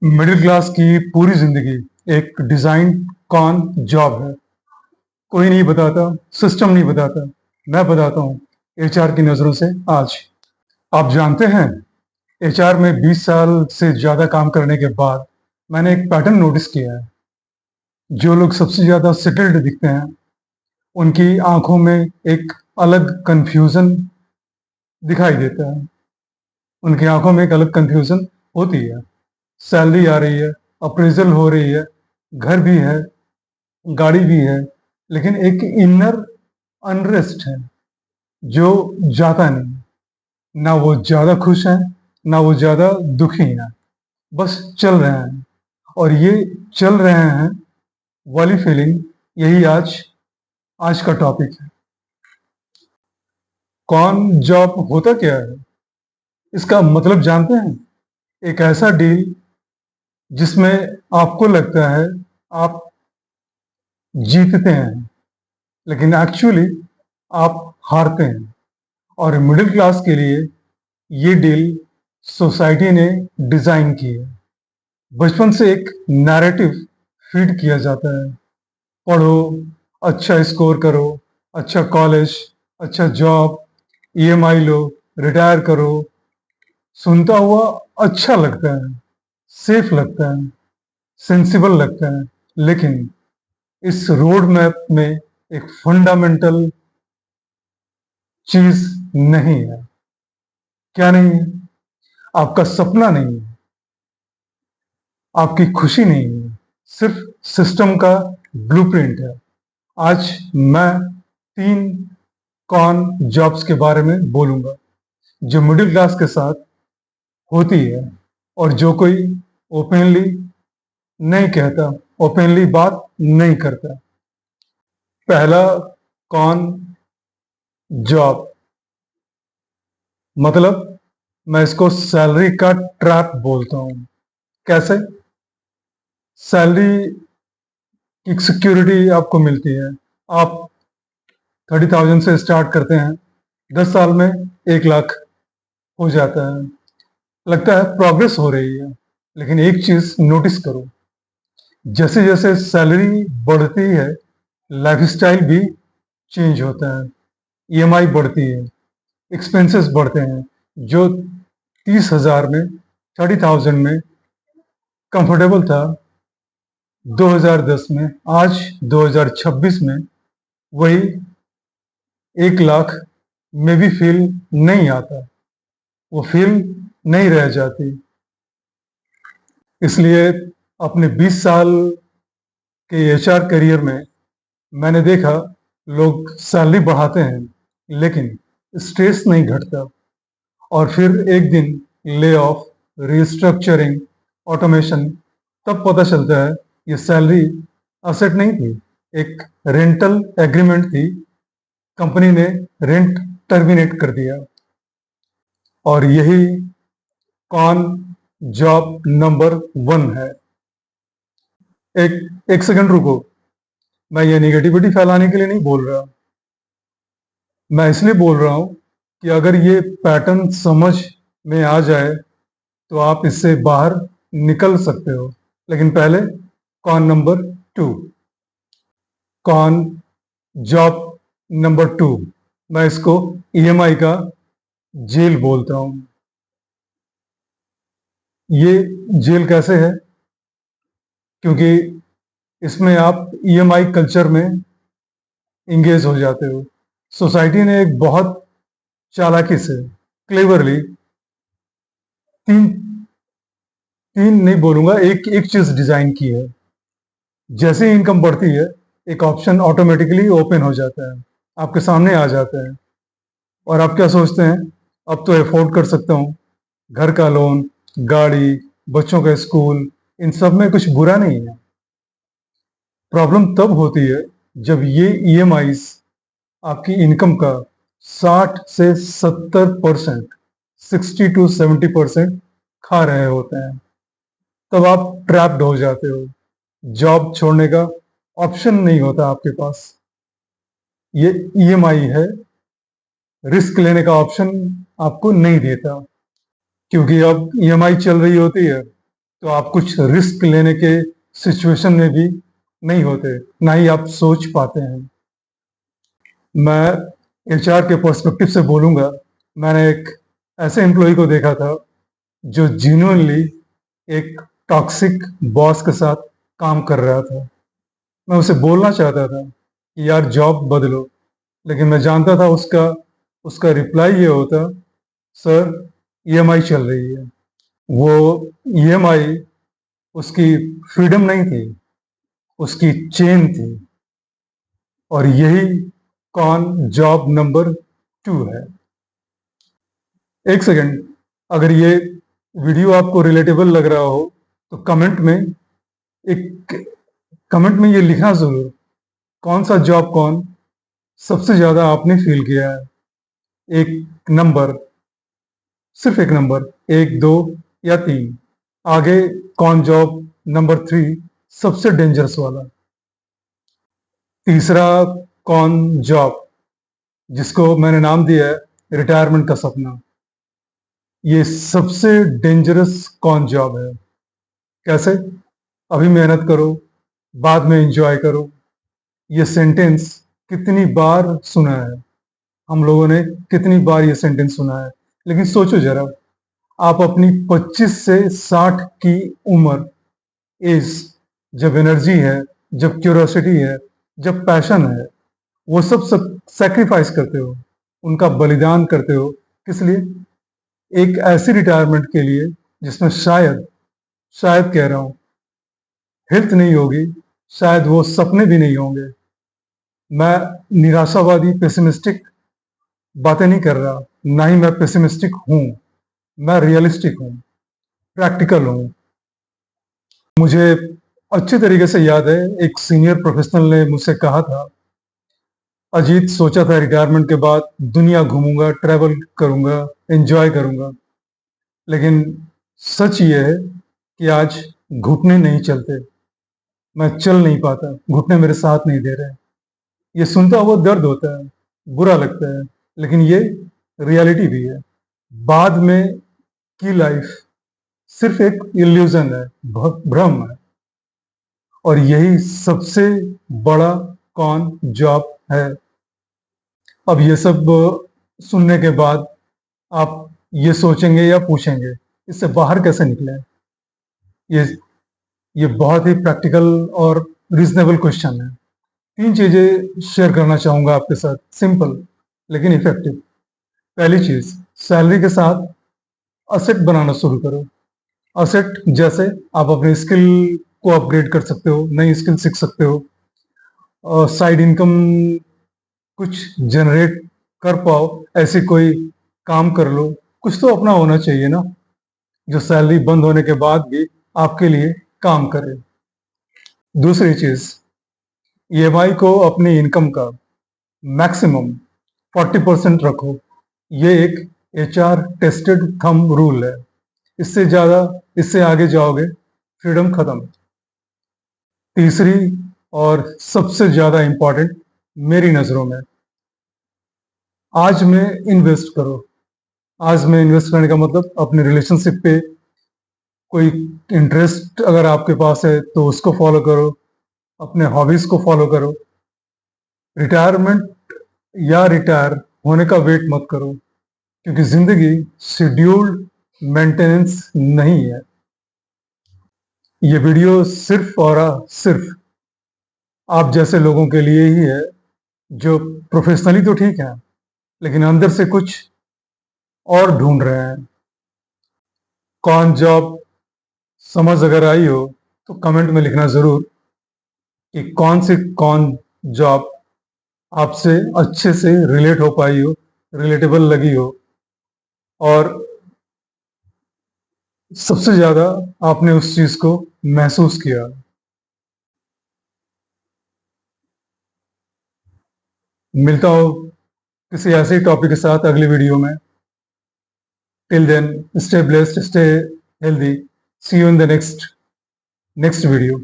Middle class की पूरी जिंदगी एक डिजाइन कॉन जॉब है। कोई नहीं बताता, सिस्टम नहीं बताता, मैं बताता हूँ एचआर की नजरों से। आज आप जानते हैं, एचआर में 20 साल से ज्यादा काम करने के बाद मैंने एक पैटर्न नोटिस किया है। जो लोग सबसे ज्यादा सेटल्ड दिखते हैं, उनकी आंखों में एक अलग कंफ्यूजन दिखाई देता है। उनकी आंखों में एक अलग कंफ्यूजन होती है। सैलरी आ रही है, अप्रेजल हो रही है, घर भी है, गाड़ी भी है, लेकिन एक इनर अनरेस्ट है जो जाता नहीं। ना वो ज्यादा खुश है, ना वो ज्यादा दुखी है, बस चल रहे हैं। और ये चल रहे हैं वाली फीलिंग, यही आज आज का टॉपिक है। कौन जॉब होता क्या है, इसका मतलब जानते हैं? एक ऐसा डील जिसमें आपको लगता है आप जीतते हैं, लेकिन एक्चुअली आप हारते हैं। और मिडिल क्लास के लिए ये डील सोसाइटी ने डिजाइन की है। बचपन से एक नैरेटिव फीड किया जाता है, पढ़ो, अच्छा स्कोर करो, अच्छा कॉलेज, अच्छा जॉब, ईएमआई लो, रिटायर करो। सुनता हुआ अच्छा लगता है, सेफ लगता है, सेंसिबल लगता है, लेकिन इस रोड मैप में एक फंडामेंटल चीज नहीं है। क्या नहीं है? आपका सपना नहीं है, आपकी खुशी नहीं है, सिर्फ सिस्टम का ब्लूप्रिंट है। आज मैं 3 कॉन जॉब्स के बारे में बोलूंगा जो मिडिल क्लास के साथ होती है, और जो कोई ओपनली नहीं कहता, ओपनली बात नहीं करता। पहला कॉन जॉब, मतलब मैं इसको सैलरी का ट्रैप बोलता हूं। कैसे? सैलरी की सिक्योरिटी आपको मिलती है। आप 30,000 से स्टार्ट करते हैं, 10 साल में 1 लाख हो जाता है। लगता है प्रोग्रेस हो रही है, लेकिन एक चीज नोटिस करो, जैसे जैसे सैलरी बढ़ती है, लाइफस्टाइल भी चेंज होता है। ईएमआई बढ़ती है, एक्सपेंसेस बढ़ते हैं। जो 30,000 में, 30,000 में कंफर्टेबल था 2010 में, आज 2026 में वही 1 लाख में भी फील नहीं आता, वो फील नहीं रह जाती। इसलिए अपने 20 साल के एचआर करियर में मैंने देखा, लोग सैलरी बढ़ाते हैं लेकिन स्ट्रेस नहीं घटता। और फिर एक दिन ले ऑफ, रिस्ट्रक्चरिंग, ऑटोमेशन, तब पता चलता है ये सैलरी असेट नहीं थी, एक रेंटल एग्रीमेंट थी। कंपनी ने रेंट टर्मिनेट कर दिया। और यही कॉन जॉब नंबर 1 है। एक एक सेकंड रुको, मैं ये निगेटिविटी फैलाने के लिए नहीं बोल रहा। मैं इसलिए बोल रहा हूं कि अगर ये पैटर्न समझ में आ जाए तो आप इससे बाहर निकल सकते हो। लेकिन पहले con number 2, con job number 2, मैं इसको ईएमआई का जेल बोलता हूं। ये जेल कैसे है? क्योंकि इसमें आप ईएमआई कल्चर में इंगेज हो जाते हो। सोसाइटी ने एक बहुत चालाकी से, क्लेवरली, तीन तीन नहीं बोलूंगा, एक एक चीज डिजाइन की है। जैसे ही इनकम बढ़ती है, एक ऑप्शन ऑटोमेटिकली ओपन हो जाता है, आपके सामने आ जाता है। और आप क्या सोचते हैं? अब तो अफोर्ड कर सकता हूँ, घर का लोन, गाड़ी, बच्चों का स्कूल, इन सब में कुछ बुरा नहीं है। प्रॉब्लम तब होती है जब ये ईएमआईज आपकी इनकम का 60 से 70%, 60 to 70% खा रहे होते हैं। तब आप ट्रैप्ड हो जाते हो। जॉब छोड़ने का ऑप्शन नहीं होता आपके पास। ये ईएमआई है, रिस्क लेने का ऑप्शन आपको नहीं देता, क्योंकि अब ईएमआई चल रही होती है, तो आप कुछ रिस्क लेने के सिचुएशन में भी नहीं होते, ना ही आप सोच पाते हैं। मैं एचआर के पर्सपेक्टिव से बोलूंगा, मैंने एक ऐसे एम्प्लॉय को देखा था जो जेन्युइनली एक टॉक्सिक बॉस के साथ काम कर रहा था। मैं उसे बोलना चाहता था कि यार जॉब बदलो, लेकिन मैं जानता था उसका उसका रिप्लाई ये होता, सर ईएमआई चल रही है। वो ईएमआई उसकी फ्रीडम नहीं थी, उसकी चेन थी। और यही कौन जॉब नंबर 2 है। एक सेकंड, अगर ये वीडियो आपको रिलेटेबल लग रहा हो तो एक कमेंट में ये लिखना जरूर, कौन सा जॉब कौन सबसे ज्यादा आपने फील किया है। एक नंबर, सिर्फ एक नंबर, 1, 2 या 3, आगे कौन जॉब नंबर 3 सबसे डेंजरस वाला। तीसरा कौन जॉब, जिसको मैंने नाम दिया है रिटायरमेंट का सपना। ये सबसे डेंजरस कौन जॉब है। कैसे? अभी मेहनत करो, बाद में एंजॉय करो। ये सेंटेंस कितनी बार सुना है हम लोगों ने, कितनी बार ये सेंटेंस सुना है। लेकिन सोचो जरा, आप अपनी 25 से 60 की उम्र, एज, जब एनर्जी है, जब क्यूरोसिटी है, जब पैशन है, वो सब सैक्रिफाइस करते हो, उनका बलिदान करते हो। किस लिए? एक ऐसी रिटायरमेंट के लिए जिसमें शायद शायद कह रहा हूं, हेल्थ नहीं होगी, शायद वो सपने भी नहीं होंगे। मैं निराशावादी पेसिमिस्टिक बातें नहीं कर रहा, ना ही मैं पेसिमिस्टिक हूं। मैं रियलिस्टिक हूं, प्रैक्टिकल हूं। मुझे अच्छे तरीके से याद है, एक सीनियर प्रोफेशनल ने मुझसे कहा था, अजीत सोचा था रिटायरमेंट के बाद दुनिया घूमूंगा, ट्रैवल करूंगा, एंजॉय करूंगा। लेकिन सच ये है कि आज घुटने नहीं चलते, मैं चल नहीं पाता, घुटने मेरे साथ नहीं दे रहे। ये सुनता हुआ दर्द होता है, बुरा लगता है, लेकिन ये रियलिटी भी है। बाद में की लाइफ सिर्फ एक इल्यूजन है, भ्रम है। और यही सबसे बड़ा कौन जॉब है। अब ये सब सुनने के बाद आप ये सोचेंगे या पूछेंगे, इससे बाहर कैसे निकले। ये ये बहुत ही प्रैक्टिकल और रीजनेबल क्वेश्चन है। 3 चीजें शेयर करना चाहूंगा आपके साथ, सिंपल लेकिन इफेक्टिव। पहली चीज, सैलरी के साथ असेट बनाना शुरू करो। असेट जैसे आप अपने स्किल को अपग्रेड कर सकते हो, नई स्किल सीख सकते हो, साइड इनकम कुछ जनरेट कर पाओ, ऐसे कोई काम कर लो। कुछ तो अपना होना चाहिए ना, जो सैलरी बंद होने के बाद भी आपके लिए काम करे। दूसरी चीज, ईएमआई को अपनी इनकम का मैक्सिमम 40% रखो। ये एक एचआर टेस्टेड थंब रूल है। इससे आगे जाओगे, फ्रीडम खत्म। तीसरी और सबसे ज्यादा इंपॉर्टेंट मेरी नजरों में, आज में इन्वेस्ट करो। आज में इन्वेस्ट करने का मतलब अपने रिलेशनशिप पे कोई इंटरेस्ट अगर आपके पास है तो उसको फॉलो करो, अपने हॉबीज को फॉलो करो। रिटायरमेंट या रिटायर होने का वेट मत करो, क्योंकि जिंदगी शेड्यूल्ड मेंटेनेंस नहीं है। ये वीडियो सिर्फ और सिर्फ आप जैसे लोगों के लिए ही है, जो प्रोफेशनली तो ठीक है लेकिन अंदर से कुछ और ढूंढ रहे हैं। कौन जॉब समझ अगर आई हो तो कमेंट में लिखना जरूर कि कौन जॉब आपसे अच्छे से रिलेट हो पाई हो, रिलेटेबल लगी हो, और सबसे ज्यादा आपने उस चीज को महसूस किया। मिलता हो किसी ऐसे टॉपिक के साथ अगली वीडियो में। Till then, stay blessed, stay healthy, see you in the next video.